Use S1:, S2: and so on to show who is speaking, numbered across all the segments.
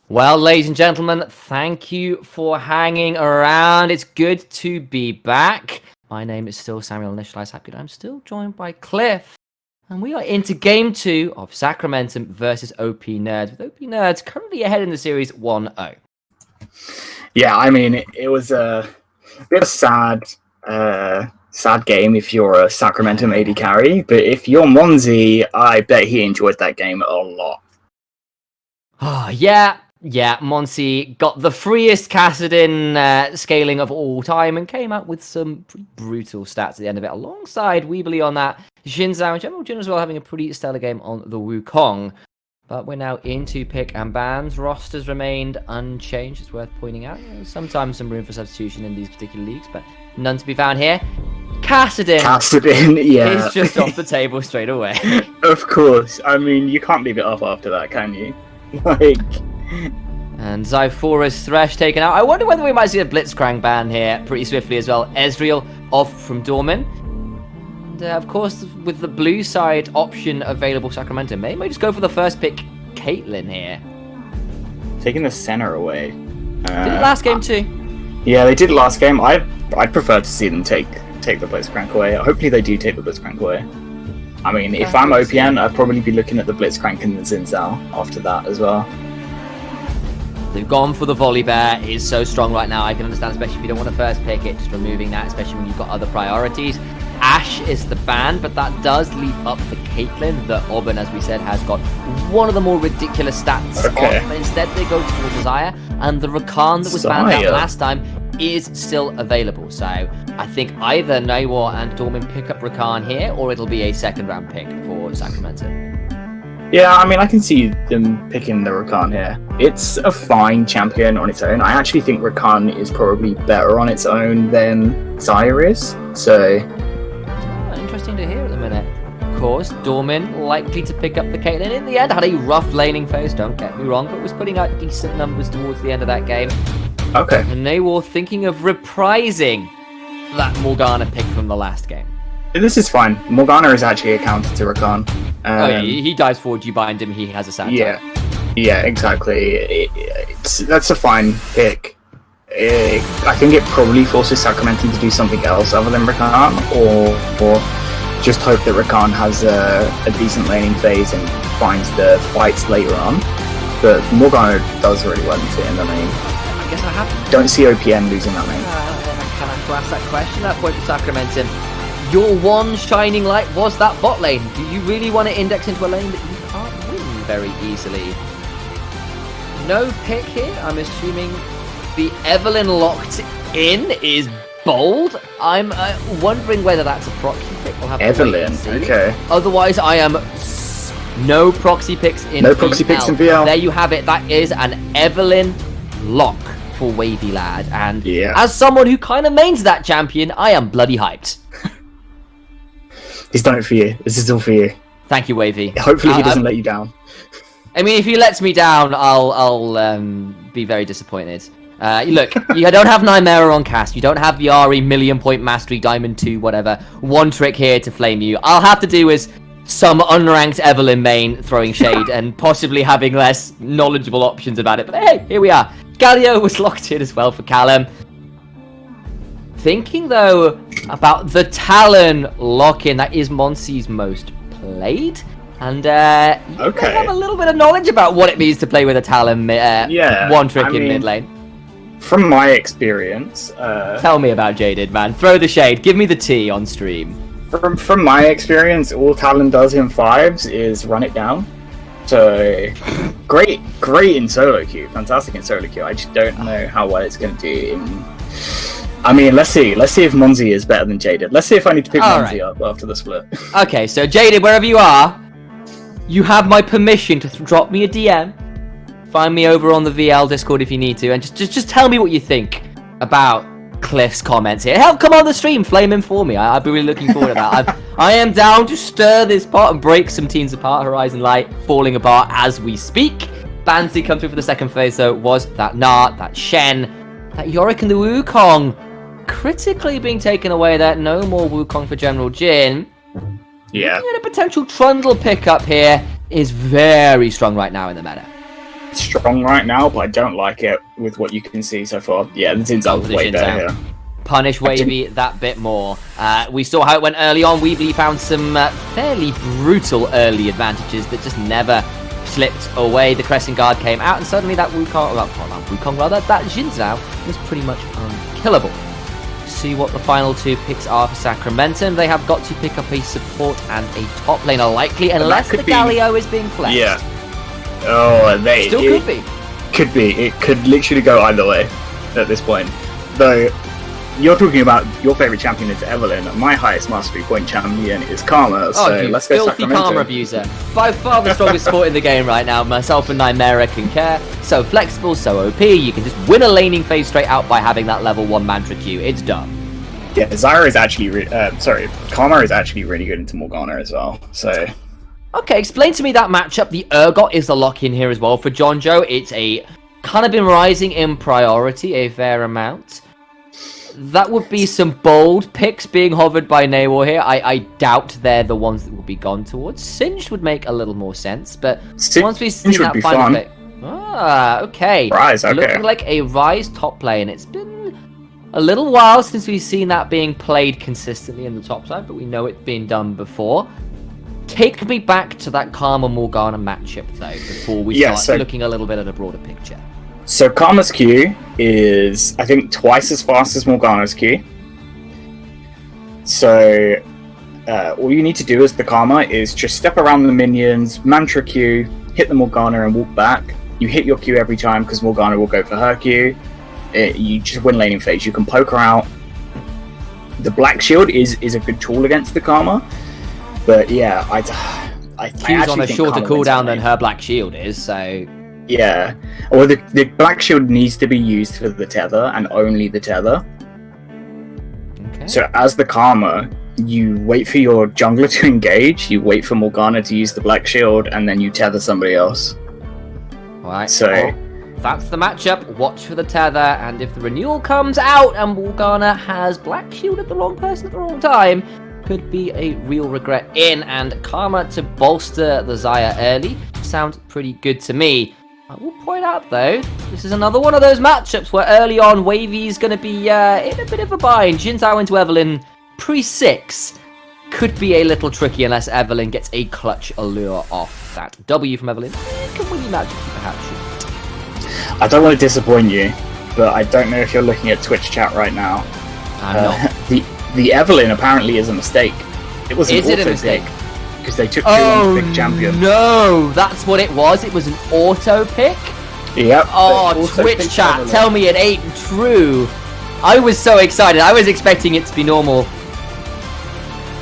S1: Well, ladies and gentlemen, thank you for hanging around. It's good to be back. My name is still Samuel Initialize Hapgood. I'm still joined by Cliff. And we are into game 2 of Sacramentum versus OP Nerds, with OP Nerds currently ahead in the series 1-0.
S2: Yeah, I mean, it was a bit of a sad game if you're a Sacramentum AD carry, but if you're Monzi, I bet he enjoyed that game a lot.
S1: Oh, yeah, Monsi got the freest Kassadin scaling of all time and came out with some pretty brutal stats at the end of it, alongside Weebly on that, Xinzhao and General Jin as well having a pretty stellar game on the Wukong. But we're now into pick and bans. Rosters remained unchanged, it's worth pointing out. Sometimes some room for substitution in these particular leagues, but none to be found here. Kassadin,
S2: yeah.
S1: is just off the table straight away.
S2: Of course. I mean, you can't leave it off after that, can you?
S1: And Zyphora's Thresh taken out. I wonder whether we might see a Blitzcrank ban here pretty swiftly as well. Ezreal off from Dorman. And of course, with the blue side option available, Sacramento may just go for the first pick, Caitlyn here.
S2: Taking the center away.
S1: Did it last game too?
S2: Yeah, they did it last game. I'd prefer to see them take the Blitzcrank away. Hopefully they do take the Blitzcrank away. I mean, if I'm OPN, I'd probably be looking at the Blitzcrank and the Xinzhao after that as well.
S1: They've gone for the Volibear. It is so strong right now. I can understand, especially if you don't want to first pick it, just removing that, especially when you've got other priorities. Ashe is the ban, but that does leave up for Caitlyn. The Auburn, as we said, has got one of the more ridiculous stats on. But instead, they go towards Xayah, and the Rakan that was banned out last time is still available. So I think either Nawar and Dorman pick up Rakan here, or it'll be a second round pick for Sacramento.
S2: Yeah, I mean, I can see them picking the Rakan here. It's a fine champion on its own. I actually think Rakan is probably better on its own than Xayah is. So
S1: interesting to hear at the minute. Of course, Dorman likely to pick up the Caitlyn. In the end, had a rough laning phase, don't get me wrong, but was putting out decent numbers towards the end of that game.
S2: Okay.
S1: And they were thinking of reprising that Morgana pick from the last game.
S2: This is fine. Morgana is actually a counter to Rakan.
S1: He dies forward, you bind him, he has a sad time.
S2: Yeah, exactly. That's a fine pick. I think it probably forces Sacramento to do something else other than Rakan, or just hope that Rakan has a decent laning phase and finds the fights later on. But Morgana does really well in the lane.
S1: I guess I
S2: don't see OPN losing that lane.
S1: I kind of have to ask that question at that point for Sacramento. Your one shining light was that bot lane. Do you really want to index into a lane that you can't win very easily? No pick here. I'm assuming the Evelyn locked in is bold. I'm wondering whether that's a proxy pick. We'll have
S2: Evelyn, okay.
S1: Otherwise, I am no proxy picks in
S2: No proxy picks in VL.
S1: There you have it. That is an Evelyn lock for Wavy Lad. And as someone who kind of mains that champion, I am bloody hyped.
S2: He's done it for you. This is all for you.
S1: Thank you, Wavy.
S2: Hopefully he doesn't let you down.
S1: I mean, if he lets me down, I'll be very disappointed. Look, you don't have Nymera on cast. You don't have the Ari million point mastery, Diamond 2, whatever. One trick here to flame you. I'll have to do is some unranked Evelyn main throwing shade and possibly having less knowledgeable options about it. But hey, here we are. Galio was locked in as well for Callum. Thinking, though, about the Talon lock-in, that is Monsi's most played. And you have a little bit of knowledge about what it means to play with a Talon one trick in mid lane.
S2: From my experience...
S1: Tell me about Jaded, man. Throw the shade. Give me the tea on stream.
S2: From my experience, all Talon does in 5s is run it down. So, great in solo queue. Fantastic in solo queue. I just don't know how well it's going to do in... I mean, let's see. Let's see if Monzi is better than Jaded. Let's see if I need to pick Monzi up after the split.
S1: Okay, so Jaded, wherever you are, you have my permission to drop me a DM. Find me over on the VL Discord if you need to, and just tell me what you think about Cliff's comments here. Help, come on the stream, flame him for me. I'd be really looking forward to that. I am down to stir this pot and break some teams apart. Horizon Light falling apart as we speak. Bansi come through for the second phase, though, was that Nart, that Shen, that Yorick and the Wukong. Critically being taken away there. No more Wukong for General Jin.
S2: Yeah.
S1: And a potential Trundle pickup here is very strong right now in the meta.
S2: strong right now, but I don't like it with what you can see so far. Yeah, the Jin Zhao's way better here.
S1: Punish Wavy that bit more. We saw how it went early on. Weebly found some fairly brutal early advantages that just never slipped away. The Crescent Guard came out, and suddenly that that Jin Zhao was pretty much unkillable. See what the final two picks are for Sacramentum. They have got to pick up a support and a top laner, likely, unless the Galio is being flexed.
S2: Yeah. Oh, they
S1: still could be.
S2: Could be. It could literally go either way at this point. Though, you're talking about your favourite champion is Evelyn. My highest mastery point champion is Karma. So
S1: you
S2: let's go
S1: filthy Karma abuser. By far the strongest support in the game right now. Myself and Nymera can care. So flexible, so OP. You can just win a laning phase straight out by having that level 1 mantra Q. It's done.
S2: Yeah, Zyra is actually... Karma is actually really good into Morgana as well. So...
S1: Okay, explain to me that matchup. The Urgot is the lock-in here as well for John Joe. It's a kind of been rising in priority a fair amount. That would be some bold picks being hovered by Nawar here. I doubt they're the ones that will be gone towards. Singed would make a little more sense, but once we've seen that final pick... okay.
S2: Rise, okay.
S1: Looking like a Rise top play, and it's been a little while since we've seen that being played consistently in the top side, but we know it's been done before. Take me back to that Karma Morgana matchup, though, before we start looking a little bit at a broader picture.
S2: So Karma's Q is, I think, twice as fast as Morgana's Q. So all you need to do as the Karma is just step around the minions, mantra Q, hit the Morgana and walk back. You hit your Q every time because Morgana will go for her Q. You just win laning phase. You can poke her out. The Black Shield is a good tool against the Karma. But yeah, I
S1: Q's on a shorter cooldown than her Black Shield is, so...
S2: Yeah. Well, the Black Shield needs to be used for the tether, and only the tether.
S1: Okay.
S2: So as the Karma, you wait for your jungler to engage, you wait for Morgana to use the Black Shield, and then you tether somebody else.
S1: Alright, so that's the matchup. Watch for the tether, and if the renewal comes out and Morgana has Black Shield at the wrong person at the wrong time, could be a real regret in, and Karma to bolster the Xayah early sounds pretty good to me. I will point out, though, this is another one of those matchups where early on Wavy's going to be in a bit of a bind. Jin Zhao into Evelyn pre-6 could be a little tricky unless Evelyn gets a clutch allure off that W from Evelyn. Can win matchups, perhaps shouldn't.
S2: I don't want to disappoint you, but I don't know if you're looking at Twitch chat right now.
S1: I'm not.
S2: The Evelyn apparently is a mistake. It was an auto pick because they took too long to pick champion.
S1: No, that's what it was. It was an auto pick.
S2: Yep.
S1: Oh, Twitch chat, Evelyn. Tell me it ain't true. I was so excited. I was expecting it to be normal.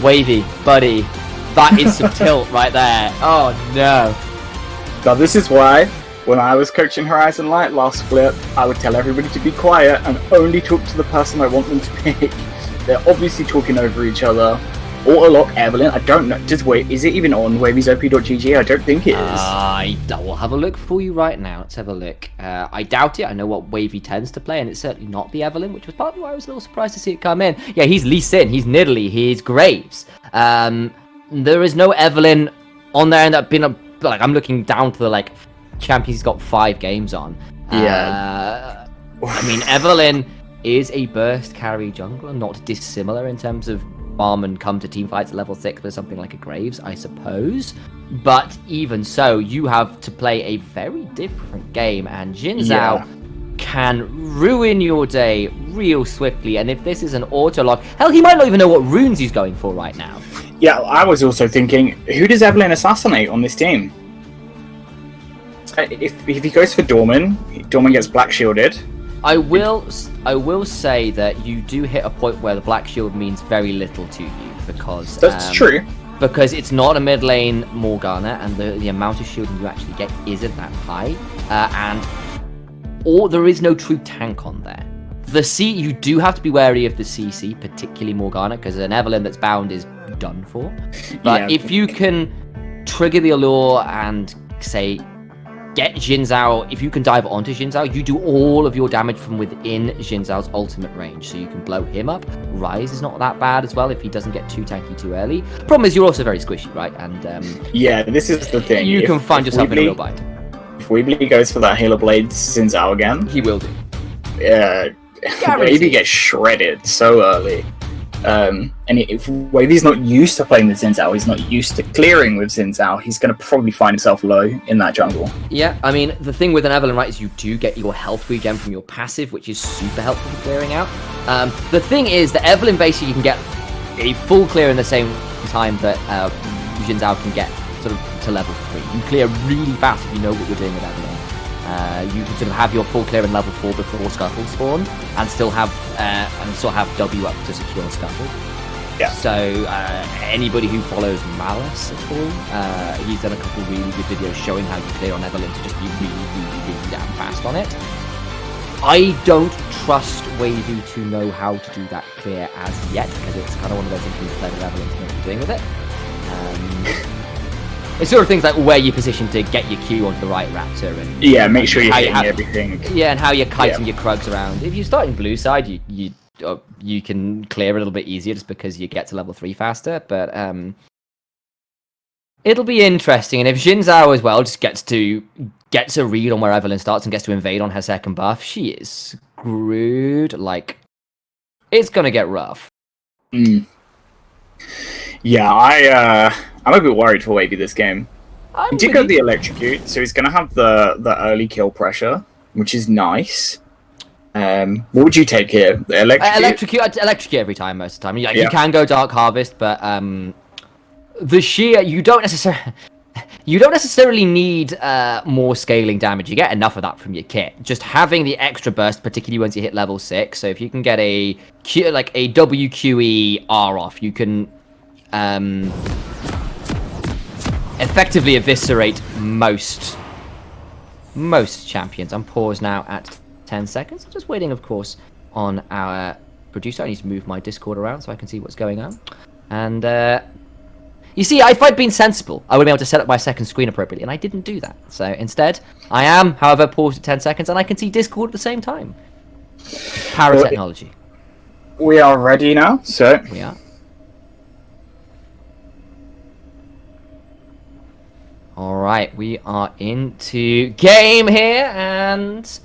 S1: Wavy, buddy, that is some tilt right there. Oh no.
S2: Now this is why, when I was coaching Horizon Light last split, I would tell everybody to be quiet and only talk to the person I want them to pick. They're obviously talking over each other. Autolock Evelyn, I don't know. Just wait, is it even on wavysop.gg? I don't think it is.
S1: I will have a look for you right now. Let's have a look. I doubt it. I know what Wavy tends to play, and it's certainly not the Evelyn, which was partly why I was a little surprised to see it come in. Yeah, he's Lee Sin, he's Nidalee, he's Graves. There is no Evelyn on there, and that been I'm looking down to the champions he's got 5 games on.
S2: Yeah.
S1: I mean, Evelyn is a burst carry jungler, not dissimilar in terms of farm and come to team fights at level 6 with something like a Graves, I suppose. But even so, you have to play a very different game, and Jin Zhao can ruin your day real swiftly. And if this is an auto lock, hell, he might not even know what runes he's going for right now.
S2: Yeah, I was also thinking, who does Evelyn assassinate on this team? If he goes for Dorman gets Black Shielded.
S1: I will say that you do hit a point where the Black Shield means very little to you, because
S2: that's true.
S1: Because it's not a mid lane Morgana, and the amount of shielding you actually get isn't that high, or there is no true tank on there. The C, you do have to be wary of the CC, particularly Morgana, because an Evelyn that's bound is done for. But if you can trigger the allure and say, get Jin Zhao, if you can dive onto Jin Zhao, you do all of your damage from within Jin Zhao's ultimate range, so you can blow him up. Rise is not that bad as well if he doesn't get too tanky too early. Problem is, you're also very squishy, right? And
S2: yeah, this is the thing.
S1: You can find yourself in a real bind.
S2: If Weebly goes for that Halo Blades Xin Zhao again,
S1: He will do.
S2: Wavy gets shredded so early. And if Wavy's not used to playing with Xin Zhao, he's not used to clearing with Xin Zhao, he's going to probably find himself low in that jungle.
S1: Yeah, I mean, the thing with an Evelyn, right, is you do get your health regen from your passive, which is super helpful for clearing out. The thing is that Evelyn basically you can get a full clear in the same time that Xin Zhao can get sort of to level 3. You clear really fast if you know what you're doing with Evelyn. You can sort of have your full clear in level 4 before Scuttle spawn, and still have W up to secure Scuttle.
S2: Yeah.
S1: So anybody who follows Malice at all, he's done a couple really good videos showing how you clear on Evelyn to just be really damn fast on it. I don't trust Wavy to know how to do that clear as yet, because it's kind of one of those things you play with Evelyn to know what you're doing with it. It's sort of things like where you position to get your Q onto the right raptor, and
S2: make sure you're hitting everything.
S1: Yeah, and how you're kiting your Krugs around. If you start in blue side, you can clear a little bit easier just because you get to level 3 faster. But it'll be interesting, and if Xin Zhao as well just gets a read on where Evelyn starts and gets to invade on her second buff, she is screwed. Like, it's gonna get rough.
S2: Yeah, I'm a bit worried for Wavy this game. He did go the electrocute, so he's going to have the early kill pressure, which is nice. What would you take here? The electrocute?
S1: Electrocute every time, most of the time. You can go Dark Harvest, but the sheer you don't necessarily need more scaling damage. You get enough of that from your kit. Just having the extra burst, particularly once you hit level 6. So if you can get a WQE R off, you can effectively eviscerate most champions. I'm paused now at 10 seconds. Just waiting, of course, on our producer. I need to move my Discord around so I can see what's going on. And you see, if I'd been sensible, I would have been able to set up my second screen appropriately, and I didn't do that. So instead, I am, however, paused at 10 seconds, and I can see Discord at the same time. Power of technology.
S2: We are ready now, so...
S1: We are. Alright, we are into game here, and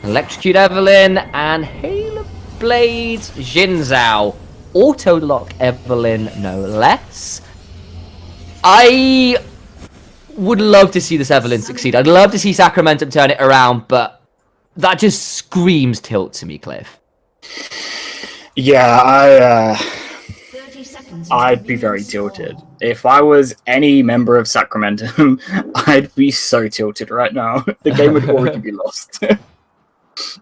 S1: Electrocute Evelyn and Hail of Blades Xin Zhao. Auto-lock Evelyn, no less. I would love to see this Evelyn succeed. I'd love to see Sacramentum turn it around, but that just screams tilt to me, Cliff.
S2: Yeah, I'd be very tilted. If I was any member of Sacramentum, I'd be so tilted right now. The game would already be lost.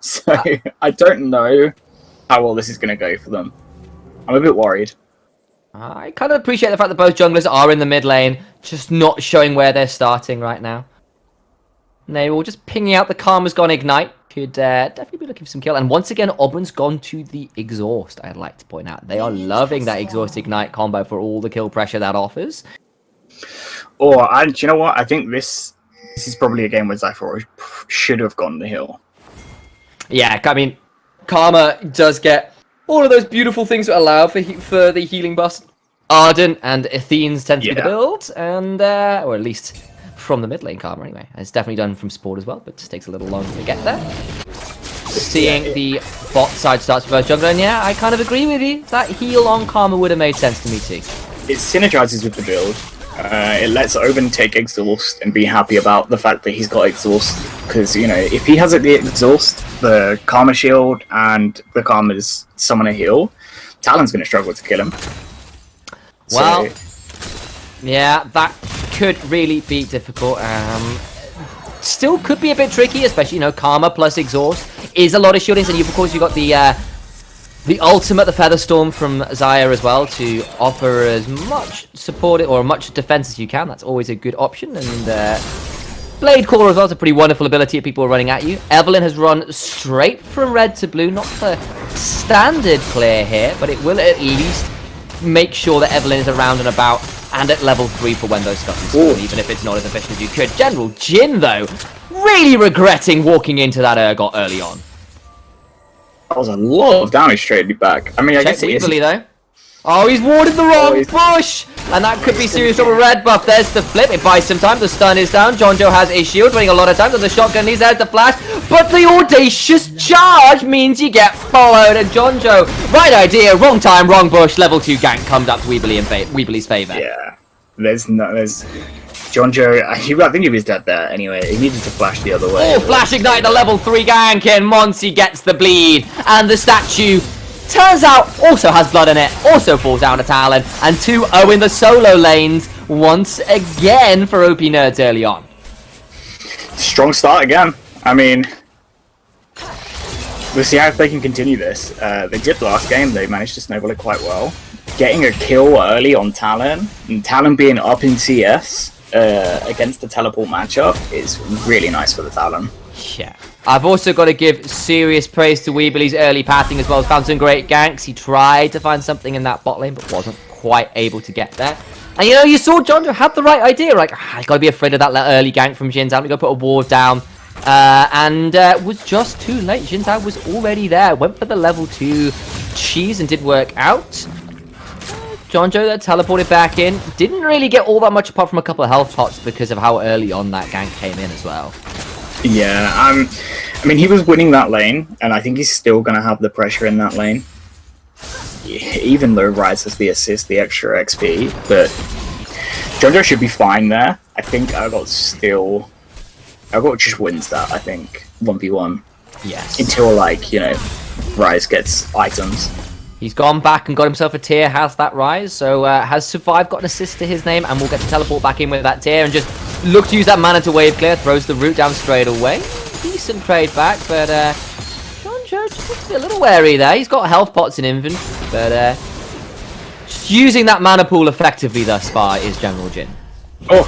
S2: So, I don't know how well this is going to go for them. I'm a bit worried.
S1: I kind of appreciate the fact that both junglers are in the mid lane, just not showing where they're starting right now. They were just pinging out the Karma's gone Ignite. Could definitely be looking for some kill. And once again, Auburn's gone to the Exhaust, I'd like to point out. They are loving that Exhaust Ignite combo for all the kill pressure that offers.
S2: And do you know what? I think this is probably a game where Zyphor should have gone the hill. Yeah,
S1: I mean, Karma does get all of those beautiful things that allow for the healing buffs. Ardent and Athene's tend to be the build, and or at least from the mid lane Karma anyway. It's definitely done from support as well, but just takes a little longer to get there. Seeing the bot side starts for both jungler, and yeah, I kind of agree with you. That heal on Karma would have made sense to me too.
S2: It synergizes with the build. It lets Oven take Exhaust and be happy about the fact that he's got Exhaust. Because, you know, if he has the Exhaust, the Karma Shield, and the Karma's Summoner Heal, Talon's going to struggle to kill him.
S1: Well, yeah, that could really be difficult. Still could be a bit tricky, especially, you know, Karma plus Exhaust is a lot of shieldings. And of course, you've got the ultimate, the Featherstorm from Xayah as well, to offer as much support or much defense as you can. That's always a good option. And Blade Caller as well is a pretty wonderful ability if people are running at you. Evelyn has run straight from red to blue. Not the standard clear here, but it will at least make sure that Evelyn is around and about and at level 3 for when those scuttles spawn, even if it's not as efficient as you could. General Jin, though, really regretting walking into that Urgot early on.
S2: That was a lot of damage straight back. I mean, I guess
S1: easily though. Oh, he's warded the wrong bush! and that could be serious from a red buff. There's the flip. It buys some time. The stun is down. Jonjo has a shield, winning a lot of time. There's the shotgun. There's the flash. But the audacious charge means you get followed. And Jonjo, right idea, wrong time, wrong bush. Level 2 gank comes up to Weebly's favor.
S2: Yeah. There's Jonjo, I think he was dead there anyway. He needed to flash the other way.
S1: Oh, flash ignite the level 3 gank, and Monty gets the bleed. And the statue, turns out, also has blood in it. Also falls down to Talon. And 2-0 in the solo lanes once again for OP Nerds early on.
S2: Strong start again. I mean, we'll see how they can continue this. They did last game. They managed to snowball it quite well. Getting a kill early on Talon, and Talon being up in CS against the teleport matchup is really nice for the Talon.
S1: Yeah. I've also got to give serious praise to Weebly's early pathing as well. He's found some great ganks. He tried to find something in that bot lane, but wasn't quite able to get there. And you saw Jonjo had the right idea. Like, I gotta be afraid of that early gank from Xin Zhao. We gotta put a ward down. And was just too late. Xin Zhao was already there. Went for the level 2 cheese and did work out. Jonjo that teleported back in. Didn't really get all that much apart from a couple of health pots because of how early on that gank came in as well.
S2: Yeah, I mean, he was winning that lane, and I think he's still going to have the pressure in that lane. Even though Rise has the assist, the extra XP, but Jonjo should be fine there. I think Urgot just wins that, I think, 1v1.
S1: Yes.
S2: Until, Rise gets items.
S1: He's gone back and got himself a tier, has that Rise, so has survived, got an assist to his name, and will get to teleport back in with that tier and just look to use that mana to wave clear, throws the root down straight away. Decent trade back, but Jonjo just needs to be a little wary there. He's got health pots in inventory, but just using that mana pool effectively thus far is General Jin.
S2: Oh.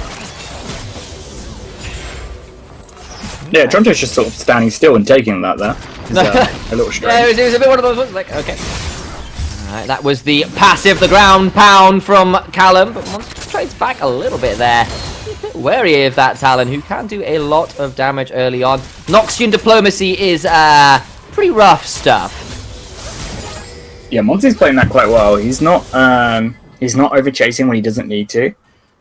S2: Yeah, Jonjo's just sort of standing still and taking that there. It's, a little strange.
S1: Yeah, it was a bit one of those ones, like, okay. Alright, that was the passive, the ground pound from Callum, but Monster trades back a little bit there. He's a bit wary of that Talon, who can do a lot of damage early on. Noxian Diplomacy is pretty rough stuff.
S2: Yeah, Monty's playing that quite well. He's not over chasing when he doesn't need to,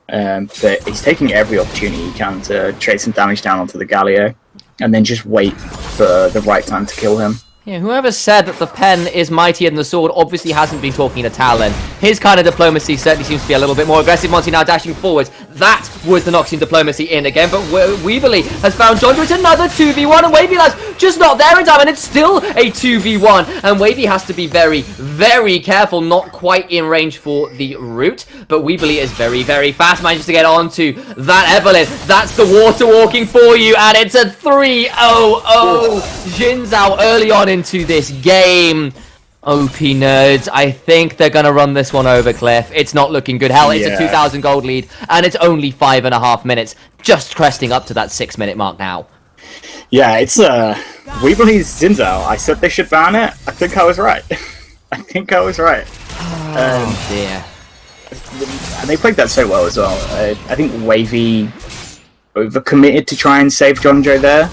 S2: but he's taking every opportunity he can to trade some damage down onto the Galio, and then just wait for the right time to kill him.
S1: Yeah, whoever said that the pen is mightier than the sword obviously hasn't been talking to Talon. His kind of diplomacy certainly seems to be a little bit more aggressive. Monty now dashing forwards. That was the Noxian Diplomacy in again, but Weebly has found Jonjo. It's another 2v1, and Wavy Lads just not there in time, and it's still a 2v1. And Wavy has to be very, very careful, not quite in range for the root, but Weebly is very, very fast, manages to get onto that Evelyn. That's the water walking for you, and it's a 3-0-0. Xin Zhao early on into this game. OP Nerds, I think they're going to run this one over, Cliff. It's not looking good. Hell, it's a 2,000 gold lead, and it's only 5.5 minutes. Just cresting up to that 6-minute mark now.
S2: Yeah, it's Weebly's Xin Zhao. I said they should ban it. I think I was right. I think I was right.
S1: Oh, dear.
S2: And they played that so well as well. I think Wavy overcommitted to try and save Jonjo there.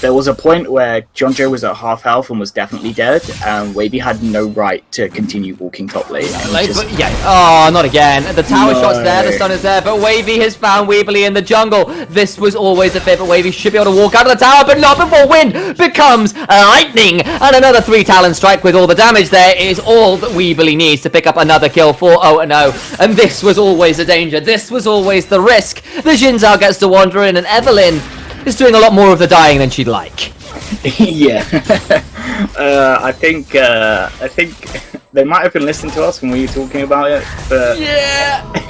S2: There was a point where Jonjo was at half health and was definitely dead, and Wavy had no right to continue walking top lane.
S1: Oh, not again. The tower shot's there, the stun is there, but Wavy has found Weebly in the jungle. This was always a fit, but Wavy should be able to walk out of the tower, but not before Wind becomes lightning. And another 3 Talon strike with all the damage there is all that Weebly needs to pick up another kill for 0-0. And this was always a danger. This was always the risk. The Xin Zhao gets to wander in, and Evelyn is doing a lot more of the dying than she'd like.
S2: Yeah. I think they might have been listening to us when we were talking about it, but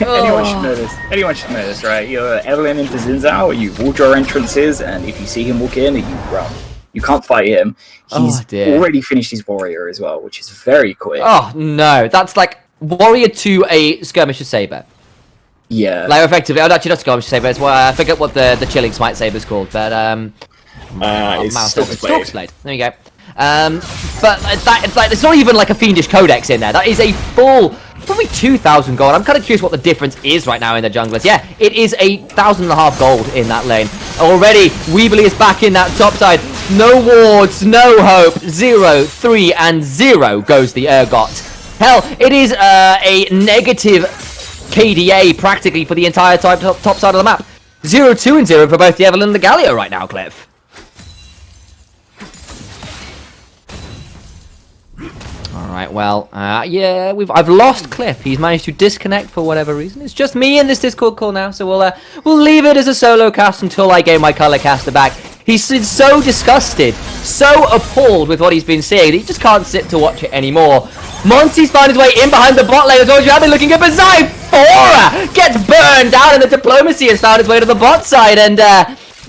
S2: anyone should know this. Anyone should know this, right? You're Evelyn into Xin Zhao, you ward your entrances, and if you see him walk in, you run. You can't fight him. He's already finished his warrior as well, which is very quick.
S1: Oh, no. That's like warrior to a skirmisher saber.
S2: Yeah.
S1: Like, effectively, actually not skirmisher saber, it's I forget what the chilling smite saber's called, but,
S2: it's Stork's
S1: Blade. There you go. But it's not even like a fiendish codex in there. That is a full, probably 2,000 gold. I'm kind of curious what the difference is right now in the junglers. Yeah, it is 1,500 gold in that lane. Already, Weebly is back in that top side. No wards, no hope. 0, 3, and 0 goes the Urgot. Hell, it is a negative KDA practically for the entire top side of the map. 0-2 and 0 for both the Evelyn and the Galio right now, Cliff. Alright, well, yeah, I've lost Cliff. He's managed to disconnect for whatever reason. It's just me in this Discord call now, so we'll leave it as a solo cast until I get my color caster back. He's so disgusted, so appalled with what he's been seeing that he just can't sit to watch it anymore. Monty's found his way in behind the bot lane as well as you have been looking at, but Zyphora gets burned down, and the diplomacy has found its way to the bot side, and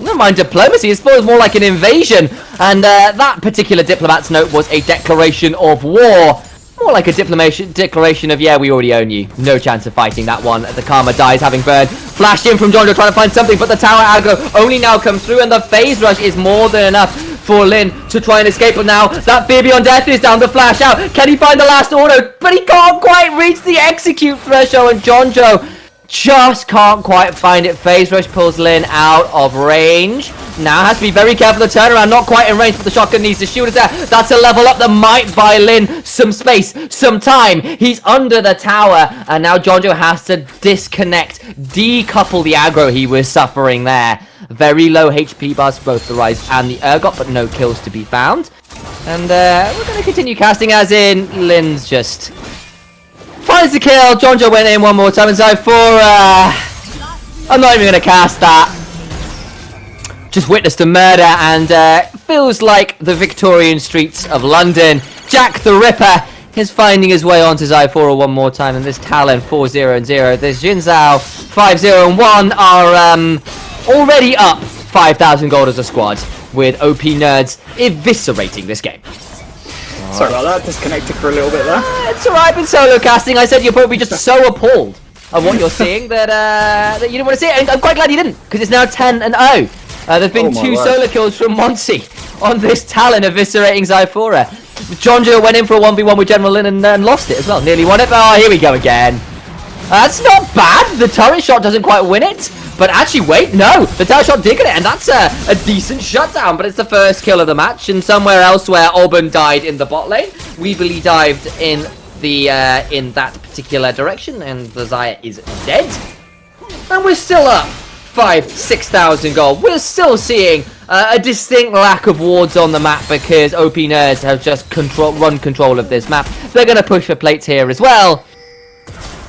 S1: never mind diplomacy, it feels more like an invasion, and that particular diplomat's note was a declaration of war. More like a declaration of, yeah, we already own you. No chance of fighting that one. The Karma dies having burned. Flashed in from Jonjo trying to find something, but the tower aggro only now comes through, and the phase rush is more than enough for Lin to try and escape. But now that Fear Beyond Death is down, the flash out. Can he find the last auto? But he can't quite reach the execute threshold, and Jonjo just can't quite find it. Phase rush pulls Lin out of range. Now has to be very careful. The turnaround not quite in range, but the shotgun needs to shoot it there. That's a level up that might buy Lin some space, some time. He's under the tower, and now Jonjo has to disconnect, decouple the aggro he was suffering there. Very low HP bars for both the Rise and the Urgot, but no kills to be found. And we're going to continue casting, as in Lin's just finds the kill. Jonjo went in one more time, and Zyphora, I'm not even going to cast that. Just witnessed a murder, and feels like the Victorian streets of London. Jack the Ripper is finding his way onto Zyphora one more time, and this Talon 4-0 and 0. This Jin Zhao 5-0 and 1 are already up 5,000 gold as a squad, with OP nerds eviscerating this game.
S2: Sorry about that, disconnected for a little bit there.
S1: It's alright, been solo casting. I said you're probably just so appalled of what you're seeing that that you didn't want to see it, and I'm quite glad you didn't, because it's now 10 and 0. There's been 2 solo kills from Monty on this Talon eviscerating Zyphora. Jonjo went in for a 1v1 with General Lin and lost it as well. Nearly won it. Oh, here we go again. That's not bad. The turret shot doesn't quite win it. But actually, wait, no. The turret shot did get it, and that's a decent shutdown. But it's the first kill of the match. And somewhere else where Auburn died in the bot lane, Weebly dived in the in that particular direction, and the Xayah is dead. And we're still up 6,000 gold. We're still seeing a distinct lack of wards on the map because OP nerds have just run control of this map. They're going to push for plates here as well.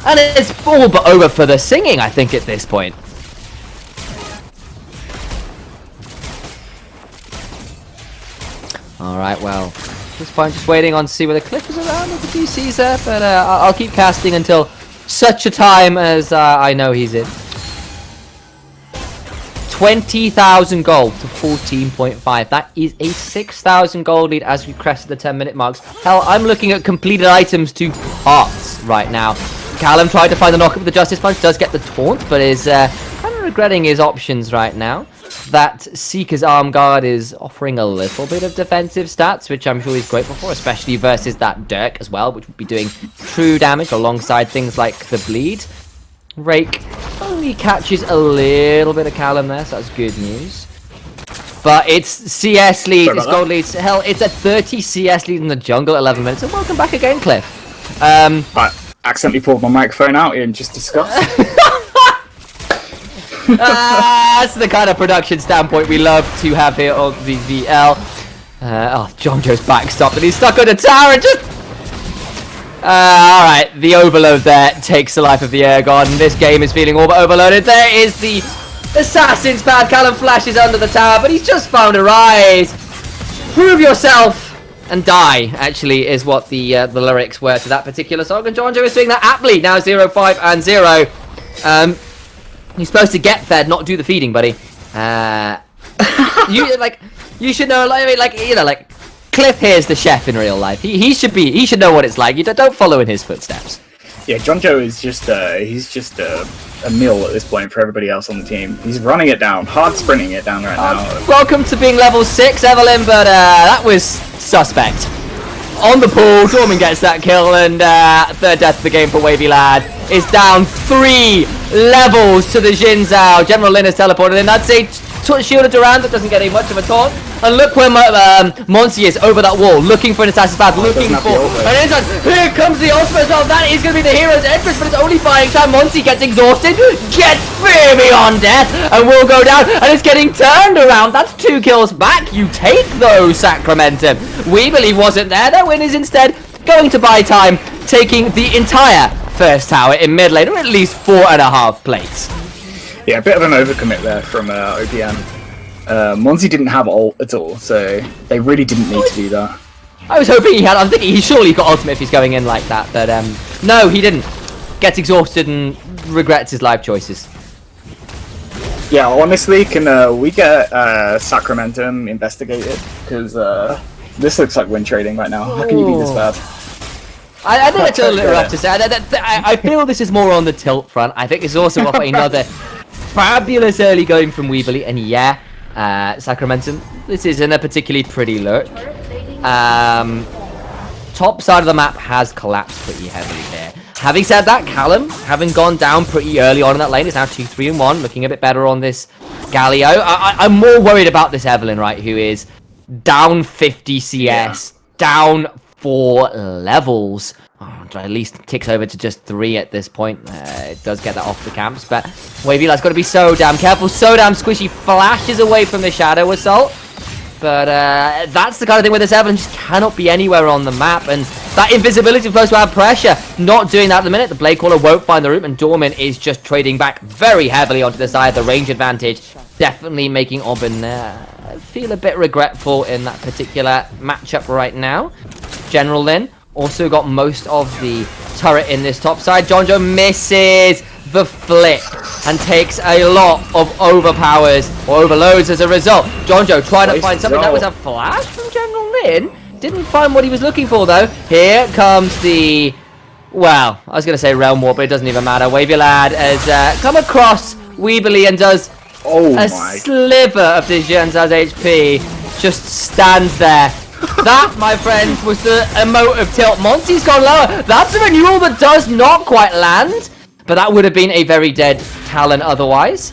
S1: And it's all but over for the singing, I think, at this point. Alright, well, at this point, just waiting on to see whether Cliff is around with the DCs there, but I'll keep casting until such a time as I know he's in. 20,000 gold to 14.5. That is a 6,000 gold lead as we crest the 10-minute marks. Hell, I'm looking at completed items to hearts right now. Callum tried to find the knockup with the Justice Punch, does get the taunt, but is kind of regretting his options right now. That Seeker's Arm Guard is offering a little bit of defensive stats, which I'm sure he's grateful for, especially versus that Dirk as well, which would be doing true damage alongside things like the Bleed. Rake only catches a little bit of Callum there, so that's good news. But it's CS lead, it's gold lead. Hell, it's a 30 CS lead in the jungle at 11 minutes. And welcome back again, Cliff.
S2: I accidentally pulled my microphone out in just disgust.
S1: That's the kind of production standpoint we love to have here on the VL. Oh, Jonjo's backstopped, and he's stuck on a tower and just... Alright, the overload there takes the life of the air god, and this game is feeling all but overloaded. There is the assassin's path. Callum flashes under the tower, but he's just found a rise. Prove yourself and die, actually, is what the lyrics were to that particular song, and Jonjo is doing that aptly. Now 0-5 and 0. You're supposed to get fed, not do the feeding, buddy. You should know, like Cliff here's the chef in real life. He should know what it's like. You don't follow in his footsteps.
S2: Yeah, Jonjo is just a meal at this point for everybody else on the team. He's running it down, hard sprinting it down right now.
S1: Welcome to being level 6, Evelyn, but that was suspect. On the pool, Dorman gets that kill, and third death of the game for Wavy Lad is down 3 levels to the Jin Zhao. General Lin is teleported in. I'd say shielded around, that doesn't get any much of a taunt. And look where Monty is over that wall, looking for an assassin's path, looking for an inside. Here comes the ultimate as well. That is going to be the hero's entrance, but it's only buying time. Monty gets exhausted, gets fear beyond death, and will go down. And it's getting turned around. That's 2 kills back. You take those, Sacramentum. Weebly wasn't there. Their win is instead going to buy time, taking the entire first tower in mid lane, or at least 4.5 plates.
S2: Yeah, a bit of an overcommit there from OPN. Monty didn't have ult at all, so they really didn't need to do that.
S1: I was hoping he had. I was thinking he surely got ultimate if he's going in like that, but no, he didn't. Gets exhausted and regrets his life choices.
S2: Yeah, honestly, can we get Sacramentum investigated? Because this looks like win trading right now. How can you be this bad?
S1: I think it's a little rough to say. I feel this is more on the tilt front. I think it's also off another fabulous early going from Weebly, and yeah, Sacramentum, this isn't a particularly pretty look. Top side of the map has collapsed pretty heavily here. Having said that, Callum, having gone down pretty early on in that lane, is now 2-3-1, looking a bit better on this Galio. I'm more worried about this Evelyn, right, who is down 50 CS, down 4 levels. Oh, at least ticks over to just 3 at this point. It does get that off the camps, but Wavy Lad's got to be so damn careful, so damn squishy. Flashes away from the Shadow Assault, but that's the kind of thing where this Evelyn just cannot be anywhere on the map, and that invisibility is supposed to have pressure. Not doing that at the minute. The Blade Caller won't find the room, and Dorman is just trading back very heavily onto the side. The range advantage definitely making Aubin feel a bit regretful in that particular matchup right now. General Lin also got most of the turret in this top side. Jonjo misses the flip and takes a lot of overpowers or overloads as a result. Jonjo tried to find something. That was a flash from General Lin. Didn't find what he was looking for though. Here comes the, well, I was going to say Realm Warp, but it doesn't even matter. Wavy Lad has come across Weebly and does a sliver of the Jianza's HP. Just stands there. That, my friends, was the emote of tilt. Monty's gone lower. That's a renewal that does not quite land, but that would have been a very dead Talon otherwise.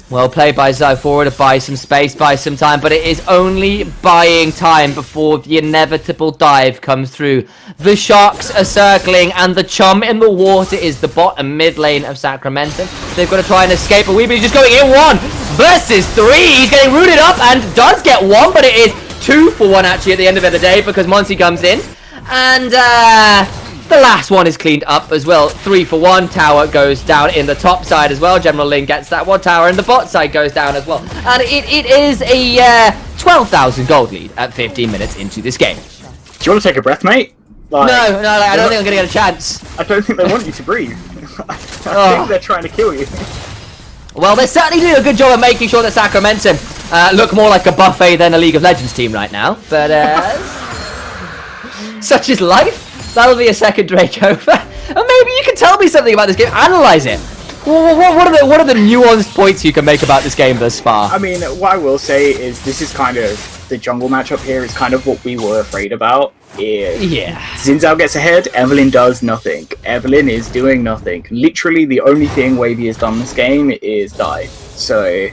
S1: Well played by Zyphora to buy some space, buy some time, but it is only buying time before the inevitable dive comes through. The Sharks are circling, and the chum in the water is the bot and mid lane of Sacramentum. They've got to try and escape, but Weebly's just going in 1 versus 3. He's getting rooted up and does get 1, but it is 2 for 1 actually at the end of the day, because Monty comes in, and the last one is cleaned up as well. 3 for 1. Tower goes down in the top side as well. General Lin gets that 1 tower, and the bot side goes down as well. And it is a 12,000 gold lead at 15 minutes into this game.
S2: Do you want to take a breath, mate?
S1: Like, no, I don't think I'm going to get a chance.
S2: I don't think they want you to breathe. I think they're trying to kill you.
S1: Well, they're certainly doing a good job of making sure that Sacramentum look more like a buffet than a League of Legends team right now. But such is life. That'll be a second Drake over. And maybe you can tell me something about this game. Analyze it. What are the nuanced points you can make about this game thus far?
S2: I mean, what I will say is this is kind of the jungle matchup here is kind of what we were afraid about. Yeah. Xin Zhao gets ahead, Evelyn does nothing. Evelyn is doing nothing. Literally the only thing Wavy has done this game is die. So...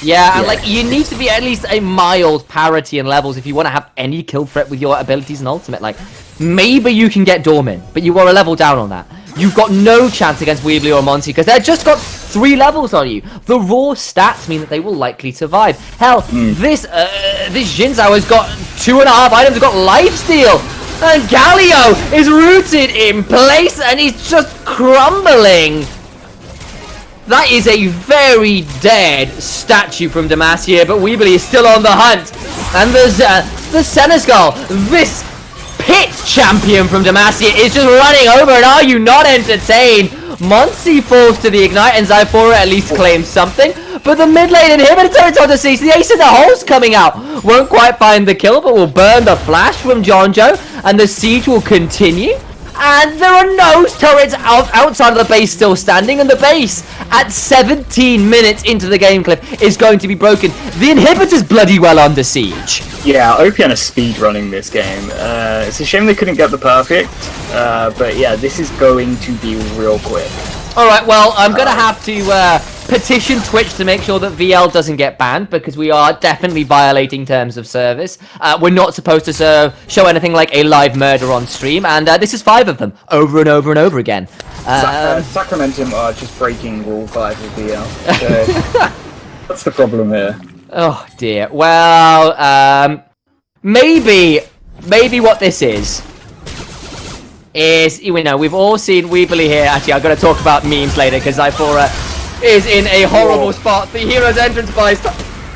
S1: yeah, and like you need to be at least a mild parity in levels if you want to have any kill threat with your abilities and ultimate. Like, maybe you can get Dorman, but you are a level down on that. You've got no chance against Weebly or Monty because they've just got 3 levels on you. The raw stats mean that they will likely survive. Hell, this Xin Zhao has got 2.5 items, has got lifesteal. And Galio is rooted in place and he's just crumbling. That is a very dead statue from Demacia, but Weebly is still on the hunt. And there's the Seneschal, this pit champion from Demacia, is just running over, and are you not entertained? Monty falls to the Ignite, and Zyphora at least claims something. But the mid lane inhibitor turns on the siege. The ace in the hole's coming out. Won't quite find the kill, but will burn the flash from Jonjo, and the siege will continue. And there are no turrets outside of the base still standing, and the base at 17 minutes into the game clip is going to be broken. The inhibitor's bloody well under siege.
S2: Yeah, OPN is speed running this game. It's a shame they couldn't get the perfect, but yeah, this is going to be real quick.
S1: All right, well, I'm going to have to petition Twitch to make sure that VL doesn't get banned, because we are definitely violating terms of service. We're not supposed to show anything like a live murder on stream, and this is 5 of them, over and over and over again.
S2: Sacramentum are just breaking Rule 5 of VL. So that's the problem here.
S1: Oh, dear. Well, maybe what this is, you know, we've all seen Weebly here. Actually, I'm going to talk about memes later, because Ifora is in a horrible spot. The hero's entrance buys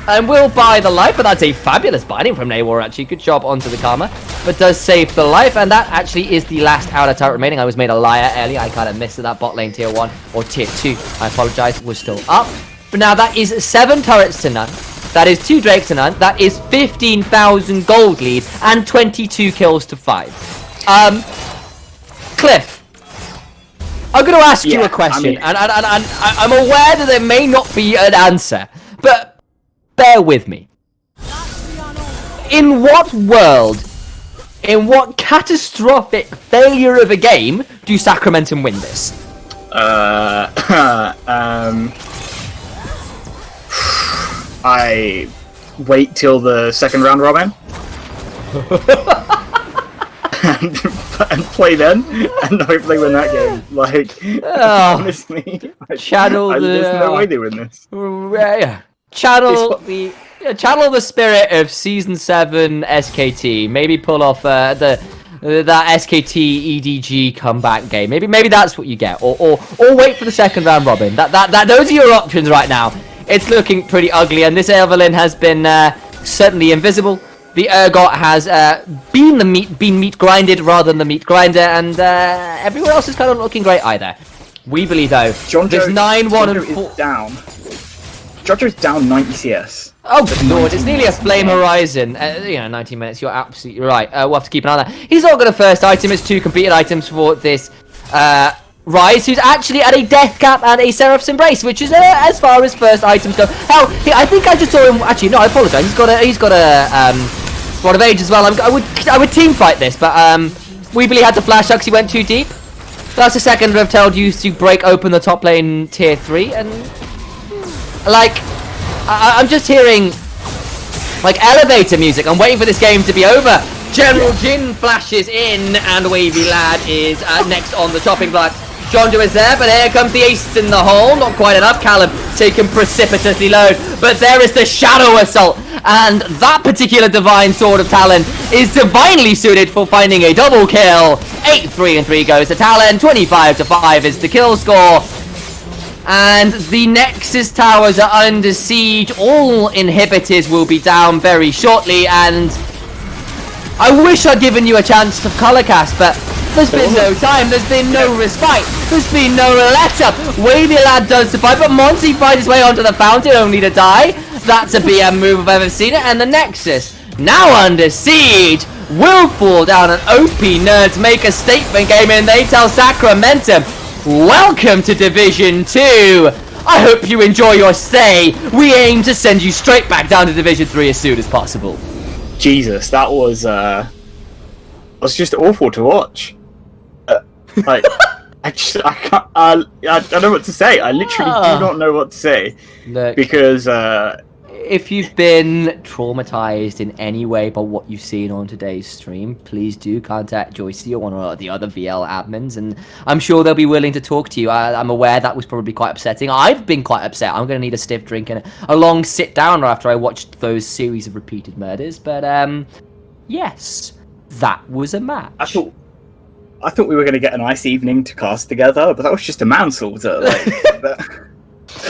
S1: and will buy the life, but that's a fabulous binding from Nawar, actually. Good job onto the karma, but does save the life, and that actually is the last outer turret remaining. I was made a liar earlier. I kind of missed that bot lane tier 1 or tier 2. I apologize. We're still up. But now that is 7 turrets to none. That is 2 drakes to none. That is 15,000 gold lead and 22 kills to 5. Cliff, I'm going to ask you a question, and I'm aware that there may not be an answer, but bear with me. In what world, in what catastrophic failure of a game do Sacramentum win this?
S2: I wait till the second round robin. and play then, and hopefully win that game. Like, honestly, there's no way they win this.
S1: Channel the spirit of Season 7 SKT. Maybe pull off that SKT EDG comeback game. Maybe that's what you get, or wait for the second round robin. Those are your options right now. It's looking pretty ugly, and this Evelyn has been certainly invisible. The Urgot has been meat grinded rather than the meat grinder, and everyone else is kind of looking great either. We believe though, there's 9-1 and 4
S2: down. Jojo's down 90 CS.
S1: Oh good lord, it's nearly a Flame Horizon. 19 minutes. You're absolutely right. We'll have to keep an eye on that. He's not got a first item. It's 2 completed items for this Rise, who's actually at a Death Cap and a Seraph's Embrace, which is as far as first items go. Hell, I think I just saw him. Actually, no, I apologize. He's got a Rod of Age as well. I would team fight this, but Weebly had to flash out because he went too deep. That's the second Rev Tailed used to break open the top lane tier 3, and like I'm just hearing like elevator music. I'm waiting for this game to be over. General Jin flashes in, and Wavy Lad is next on the chopping block. John Doe is there, but here comes the ace in the hole. Not quite enough. Callum taken precipitously low, but there is the Shadow Assault, and that particular Divine Sword of Talon is divinely suited for finding a double kill. 8-3-3 goes to Talon. 25-5 is the kill score. And the Nexus towers are under siege. All inhibitors will be down very shortly, and I wish I'd given you a chance to color cast, but there's been no time, there's been no respite, there's been no let-up. Wavy Lad does survive, but Monty finds his way onto the fountain only to die. That's a BM move if I've ever seen it, and the Nexus, now under siege, will fall down, and OP Nerds make a statement game, and they tell Sacramentum, welcome to Division 2. I hope you enjoy your stay. We aim to send you straight back down to Division 3 as soon as possible.
S2: Jesus, that was just awful to watch. Like, I can't. I don't know what to say. I literally do not know what to say.
S1: Look,
S2: because
S1: if you've been traumatized in any way by what you've seen on today's stream, please do contact Joycey or one of the other VL admins, and I'm sure they'll be willing to talk to you. I'm aware that was probably quite upsetting. I've been quite upset. I'm going to need a stiff drink and a long sit down after I watched those series of repeated murders. But yes, that was a match.
S2: I thought we were going to get a nice evening to cast together, but that was just a manslaughter. Like,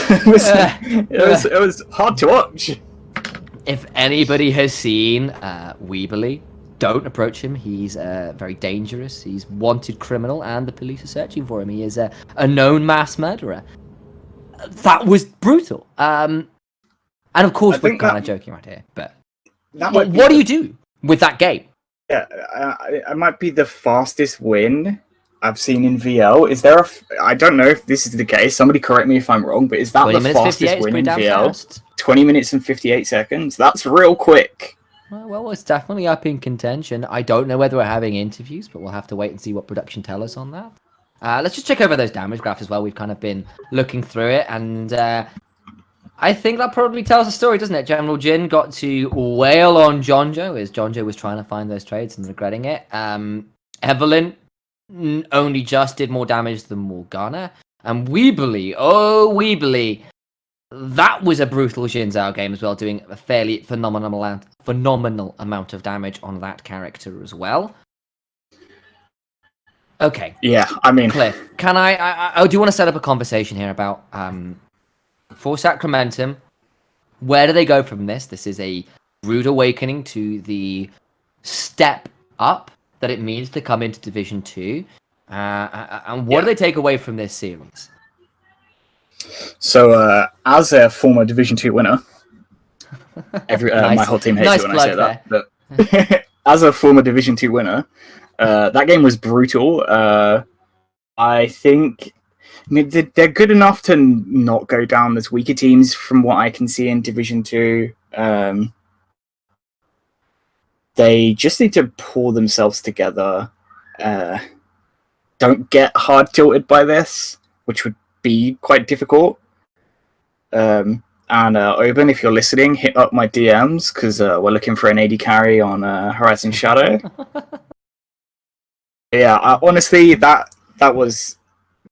S2: it was hard to watch.
S1: If anybody has seen Weebly, don't approach him. He's very dangerous. He's wanted criminal, and the police are searching for him. He is a known mass murderer. That was brutal. And of course, we're kind of joking right here. But what do you do with that game?
S2: Yeah, it might be the fastest win I've seen in VL. Is there I don't know if this is the case. Somebody correct me if I'm wrong, but is that the fastest win in VL? Fast. 20 minutes and 58 seconds? That's real quick.
S1: Well, it's definitely up in contention. I don't know whether we're having interviews, but we'll have to wait and see what production tell us on that. Let's just check over those damage graphs as well. We've kind of been looking through it, and I think that probably tells a story, doesn't it? General Jin got to wail on Jonjo as Jonjo was trying to find those trades and regretting it. Evelyn only just did more damage than Morgana. And Weebly, that was a brutal Xin Zhao game as well, doing a fairly phenomenal amount of damage on that character as well. Okay.
S2: Yeah, I mean...
S1: Cliff, can I do want to set up a conversation here about... for Sacramentum, where do they go from this? This is a rude awakening to the step up that it means to come into Division 2. And what do they take away from this series?
S2: So, as a former Division 2 winner, my whole team hates it when I say that. But as a former Division 2 winner, that game was brutal. I think they're good enough to not go down as weaker teams from what I can see in Division 2. They just need to pull themselves together. Don't get hard tilted by this, which would be quite difficult. And Oben, if you're listening, hit up my DMs because we're looking for an AD carry on Horizon Shadow. Yeah, honestly, that was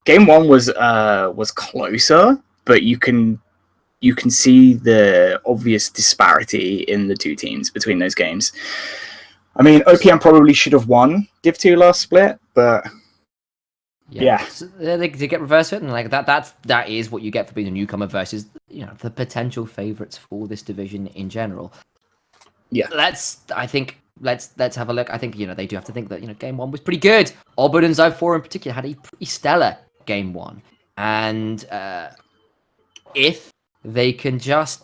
S2: game one was closer, but you can see the obvious disparity in the two teams between those games. I mean, OPN probably should have won Div 2 last split, but yeah.
S1: So they get reverse it, and like that is what you get for being a newcomer versus the potential favorites for this division in general.
S2: Yeah.
S1: Let's have a look. I think they do have to think that game one was pretty good. Obud and Zy4 in particular had a pretty stellar game one, and if they can just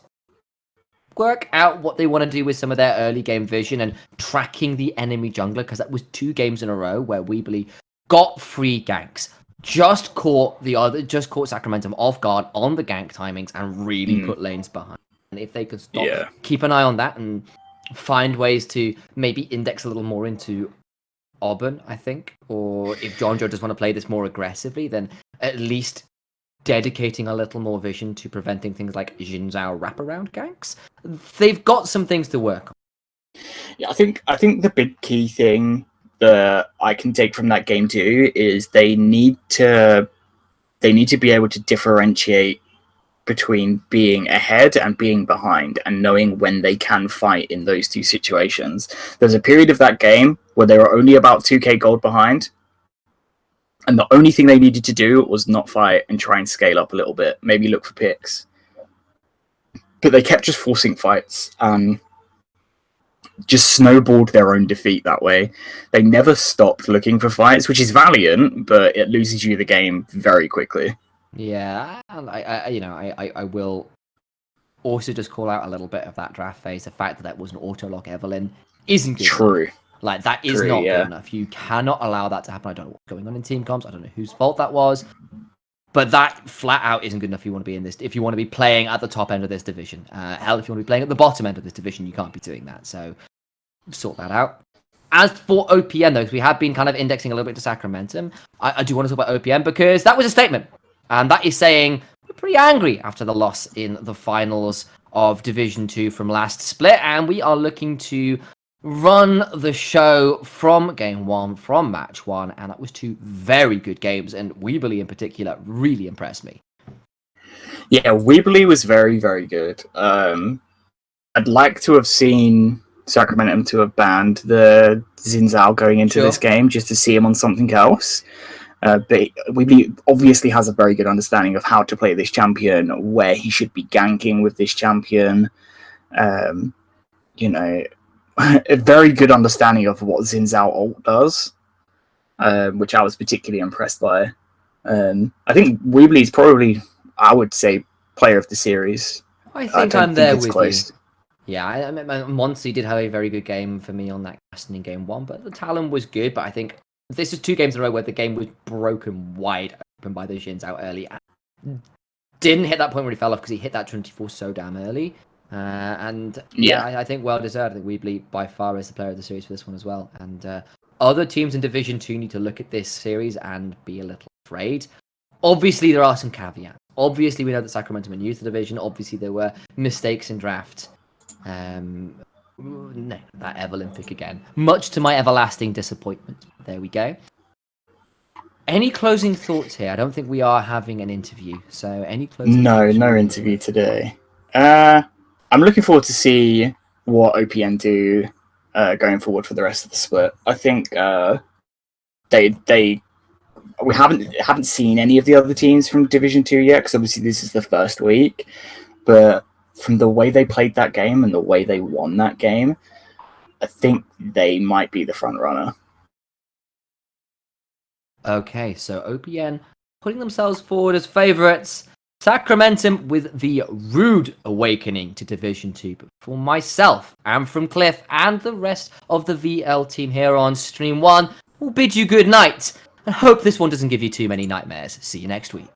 S1: work out what they want to do with some of their early game vision and tracking the enemy jungler, because that was 2 games in a row where Weebly got 3 ganks, just caught Sacramentum off guard on the gank timings and really put lanes behind. And if they could keep an eye on that and find ways to maybe index a little more into Auburn, I think, or if Jonjo just want to play this more aggressively, then at least dedicating a little more vision to preventing things like Xin Zhao wraparound ganks. They've got some things to work on.
S2: Yeah, I think the big key thing that I can take from that game too is they need to be able to differentiate between being ahead and being behind and knowing when they can fight in those two situations. There's a period of that game where they were only about 2k gold behind, and the only thing they needed to do was not fight and try and scale up a little bit, maybe look for picks. But they kept just forcing fights and just snowballed their own defeat that way. They never stopped looking for fights, which is valiant, but it loses you the game very quickly.
S1: Yeah, I will also just call out a little bit of that draft phase. The fact that was an auto-lock Evelyn isn't good.
S2: True.
S1: Like, that is not good enough. You cannot allow that to happen. I don't know what's going on in team comps. I don't know whose fault that was. But that flat out isn't good enough if you want to be in this. If you want to be playing at the top end of this division. Hell, if you want to be playing at the bottom end of this division, you can't be doing that. So, sort that out. As for OPN, though, we have been kind of indexing a little bit to Sacramentum. I do want to talk about OPN because that was a statement. And that is saying we're pretty angry after the loss in the finals of Division 2 from last split. And we are looking to run the show from game 1, from match 1. And that was 2 very good games. And Weebly in particular really impressed me.
S2: Yeah, Weebly was very, very good. I'd like to have seen Sacramentum to have banned the Xin Zhao going into this game just to see him on something else. But Weebly obviously has a very good understanding of how to play this champion, where he should be ganking with this champion. A very good understanding of what Xin Zhao ult does, which I was particularly impressed by. I think Weebly's probably, I would say, player of the series.
S1: I think I'm there with you. Yeah, Monty did have a very good game for me on that casting in game 1, but the Talon was good. But I think this is 2 games in a row where the game was broken wide open by the Xin Zhao early. And didn't hit that point where he fell off because he hit that 24 so damn early. I think well deserved. I think Weebly by far is the player of the series for this one as well. And other teams in Division 2 need to look at this series and be a little afraid. Obviously, there are some caveats. Obviously, we know that Sacramento are new to the division. Obviously, there were mistakes in draft. No, that Evelyn pick again. Much to my everlasting disappointment. There we go. Any closing thoughts here? I don't think we are having an interview. So, any closing thoughts?
S2: No interview today. I'm looking forward to see what OPN do going forward for the rest of the split. I think we haven't seen any of the other teams from Division 2 yet, because obviously this is the first week. But from the way they played that game and the way they won that game, I think they might be the front runner.
S1: Okay, so OPN putting themselves forward as favourites. Sacramento with the rude awakening to Division 2. But for myself and from Cliff and the rest of the VL team here on Stream 1, we'll bid you good night and hope this one doesn't give you too many nightmares. See you next week.